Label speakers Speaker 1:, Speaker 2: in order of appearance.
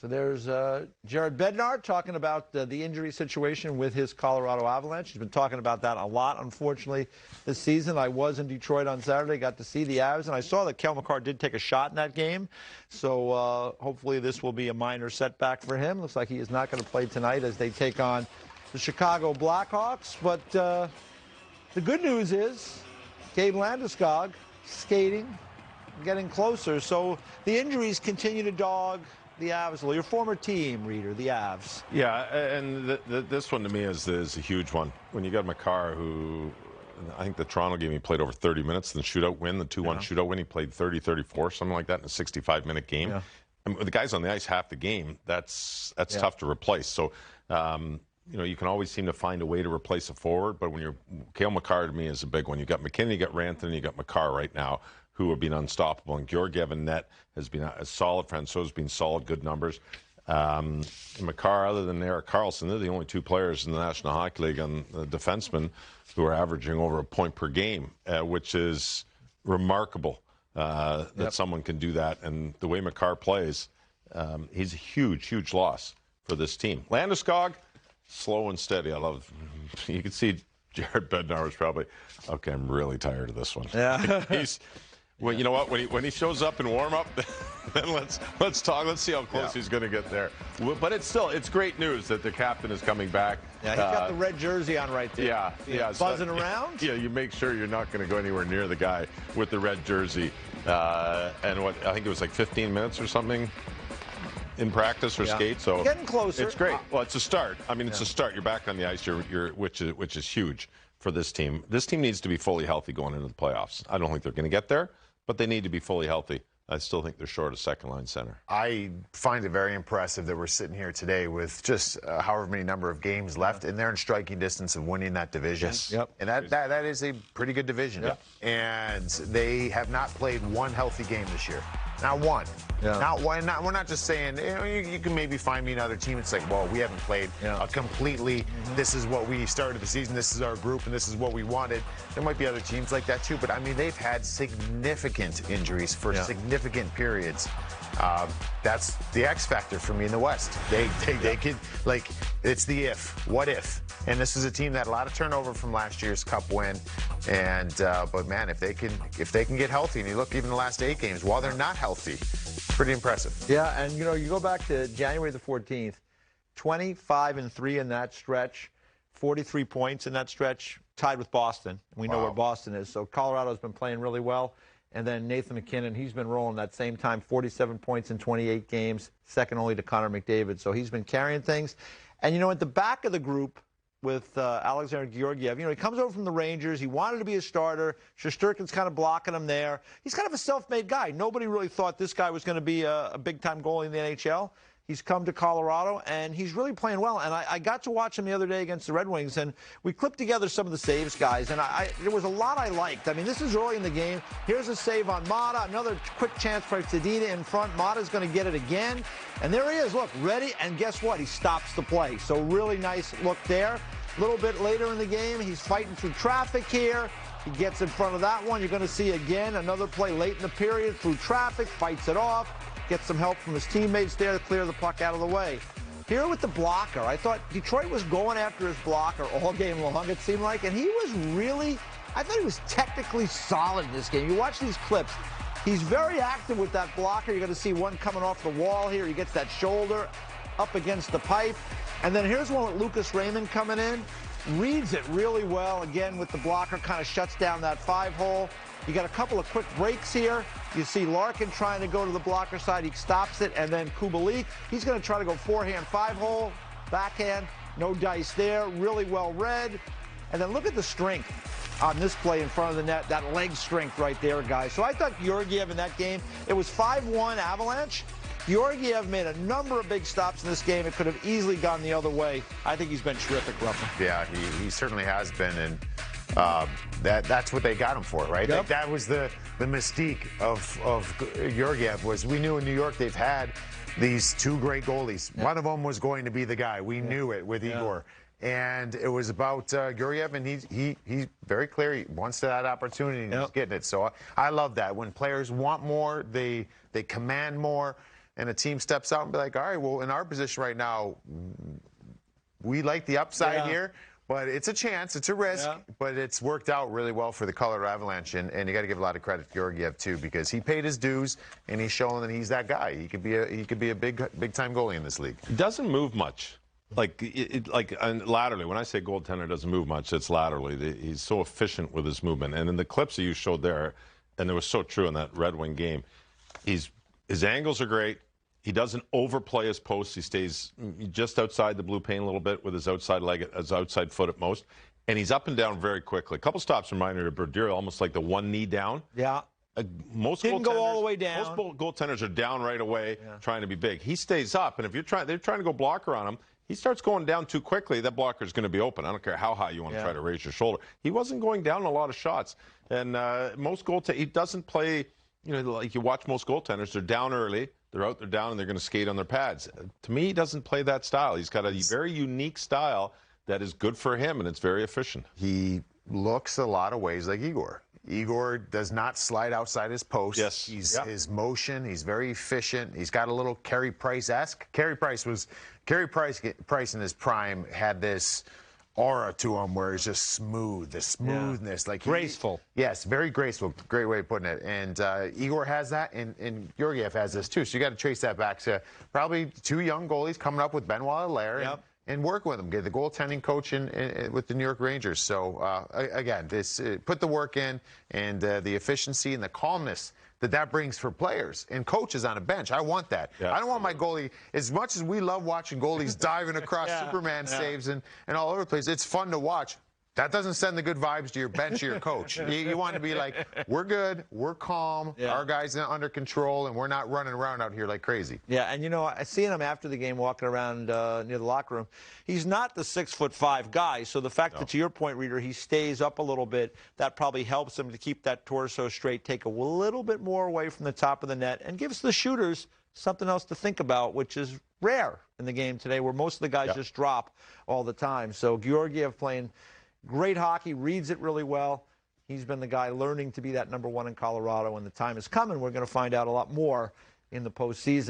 Speaker 1: So there's Jared Bednar talking about the injury situation with his Colorado Avalanche. He's been talking about that a lot, unfortunately, this season. I was in Detroit on Saturday, got to see the Avs, and I saw that Cale Makar did take a shot in that game. So hopefully this will be a minor setback for him. Looks like he is not going to play tonight as they take on the Chicago Blackhawks. But the good news is Gabriel Landeskog skating, getting closer. So the injuries continue to dog the Avs, your former team, Reader, the Avs.
Speaker 2: Yeah, and this one to me is a huge one. When you got Makar, who I think the Toronto game he played over 30 minutes, the shootout win, the 2-1 shootout win, he played 30-34, something like that in a 65-minute game. Yeah. And with the guys on the ice half the game, that's tough to replace. So, you can always seem to find a way to replace a forward, but when you're Cale Makar to me is a big one. You got McKinnon, you got Rantanen, you got Makar right now, who have been unstoppable. And Georgiev and net has been a solid. Francois been solid, good numbers. Makar, other than Erik Karlsson, they're the only two players in the National Hockey League on the defensemen who are averaging over a point per game, which is remarkable that someone can do that. And the way Makar plays, he's a huge, huge loss for this team. Landeskog, slow and steady. I love it. You can see Jared Bednar was probably, okay, I'm really tired of this one. Yeah. Well, you know what? When he shows up in warm-up, then let's talk. Let's see how close he's going to get there. But it's great news that the captain is coming back.
Speaker 1: Yeah, he's got the red jersey on right there.
Speaker 2: Yeah.
Speaker 1: Buzzing around.
Speaker 2: Yeah, you make sure you're not going to go anywhere near the guy with the red jersey. And what I think it was like 15 minutes or something in practice or skate. So
Speaker 1: getting closer.
Speaker 2: It's great. Well, it's a start. I mean, it's a start. You're back on the ice. Which is huge for this team. This team needs to be fully healthy going into the playoffs. I don't think they're going to get there, but they need to be fully healthy. I still think they're short a second-line center.
Speaker 3: I find it very impressive that we're sitting here today with just however many number of games left, and they're in striking distance of winning that division.
Speaker 2: Yes.
Speaker 1: Yep.
Speaker 3: And that is a pretty good division.
Speaker 1: Yep.
Speaker 3: And they have not played one healthy game this year. Not one. Yeah. Not one. We're not just saying, you can maybe find me another team. It's like, well, we haven't played a completely, this is what we started the season, this is our group, and this is what we wanted. There might be other teams like that too, but I mean, they've had significant injuries for significant periods. That's the X factor for me in the West. They could, like, it's the if. What if? And this is a team that had a lot of turnover from last year's Cup win. And but man, if they can get healthy, and you look even the last 8 games, while they're not healthy, pretty impressive.
Speaker 1: Yeah, and you go back to January the 14th, 25-3 in that stretch, 43 points in that stretch, tied with Boston. We know where Boston is. So Colorado's been playing really well. And then Nathan McKinnon, he's been rolling that same time, 47 points in 28 games, second only to Connor McDavid. So he's been carrying things. And, at the back of the group with Alexander Georgiev, he comes over from the Rangers. He wanted to be a starter. Shesterkin's kind of blocking him there. He's kind of a self-made guy. Nobody really thought this guy was going to be a big-time goalie in the NHL. He's come to Colorado, and he's really playing well. And I got to watch him the other day against the Red Wings, and we clipped together some of the saves, guys, and there was a lot I liked. I mean, this is early in the game. Here's a save on Mata, another quick chance for Zadina in front. Mata's going to get it again, and there he is. Look, ready, and guess what? He stops the play. So really nice look there. A little bit later in the game, he's fighting through traffic here. He gets in front of that one. You're going to see again another play late in the period through traffic, fights it off. Gets some help from his teammates there to clear the puck out of the way. Here with the blocker, I thought Detroit was going after his blocker all game long, it seemed like, and he was really, I thought he was technically solid in this game. You watch these clips, he's very active with that blocker. You're going to see one coming off the wall here. He gets that shoulder up against the pipe. And then here's one with Lucas Raymond coming in. Reads it really well, again, with the blocker, kind of shuts down that 5-hole. You got a couple of quick breaks here. You see Larkin trying to go to the blocker side. He stops it. And then Kubalik, he's going to try to go forehand 5-hole, backhand, no dice there. Really well read. And then look at the strength on this play in front of the net. That leg strength right there, guys. So I thought Georgiev in that game, it was 5-1 Avalanche. Georgiev made a number of big stops in this game. It could have easily gone the other way. I think he's been terrific, Ruffin.
Speaker 3: Yeah, he certainly has been. And that's what they got him for, right?
Speaker 1: Yep.
Speaker 3: That was the mystique of Georgiev. Was we knew in New York they've had these 2 great goalies. One of them was going to be the guy. We knew it with Igor. And it was about Georgiev, and he's very clear. He wants that opportunity, and he's getting it. So I love that. When players want more, they command more. and a team steps out and be like, all right, well, in our position right now, we like the upside here. But it's a chance, it's a risk, but it's worked out really well for the Colorado Avalanche, and you got to give a lot of credit to Georgiev too, because he paid his dues and he's showing that he's that guy. He could be a big time goalie in this league.
Speaker 2: He doesn't move much, and laterally. When I say goaltender doesn't move much, it's laterally. He's so efficient with his movement, and in the clips that you showed there, and it was so true in that Red Wing game, his angles are great. He doesn't overplay his posts. He stays just outside the blue paint a little bit with his outside leg, his outside foot at most. And he's up and down very quickly. A couple stops reminder of Brodeur, almost like the one knee down.
Speaker 1: Yeah.
Speaker 2: Most
Speaker 1: Didn't go all the way down.
Speaker 2: Most goaltenders are down right away trying to be big. He stays up, and if they're trying to go blocker on him, he starts going down too quickly, that blocker is going to be open. I don't care how high you want to try to raise your shoulder. He wasn't going down a lot of shots. And most goaltenders, he doesn't play, like you watch most goaltenders, they're down early. They're out, they're down, and they're going to skate on their pads. To me, he doesn't play that style. He's got a very unique style that is good for him, and it's very efficient.
Speaker 3: He looks a lot of ways like Igor. Igor does not slide outside his post.
Speaker 2: Yes.
Speaker 3: His motion, he's very efficient. He's got a little Carey Price-esque. Carey Price in his prime had this aura to him where it's just smooth, the smoothness, like
Speaker 1: graceful.
Speaker 3: Yes, very graceful. Great way of putting it. And Igor has that, and Georgiev has this too. So you got to trace that back to probably two young goalies coming up with Benoit Allaire and work with them. Get the goaltending coach with the New York Rangers. So again, this put the work in, and the efficiency and the calmness that brings for players and coaches on a bench. I want that. I don't want my goalie, as much as we love watching goalies diving across Superman saves and all over the place, it's fun to watch. That doesn't send the good vibes to your bench or your coach. You want to be like, we're good, we're calm, our guys are under control, and we're not running around out here like crazy.
Speaker 1: Yeah, and I seen him after the game walking around near the locker room. He's not the 6'5" guy, so the fact that, to your point, Reader, he stays up a little bit, that probably helps him to keep that torso straight, take a little bit more away from the top of the net, and gives the shooters something else to think about, which is rare in the game today, where most of the guys just drop all the time. So Georgiev playing great hockey, reads it really well. He's been the guy learning to be that #1 in Colorado, and the time is coming. We're going to find out a lot more in the postseason.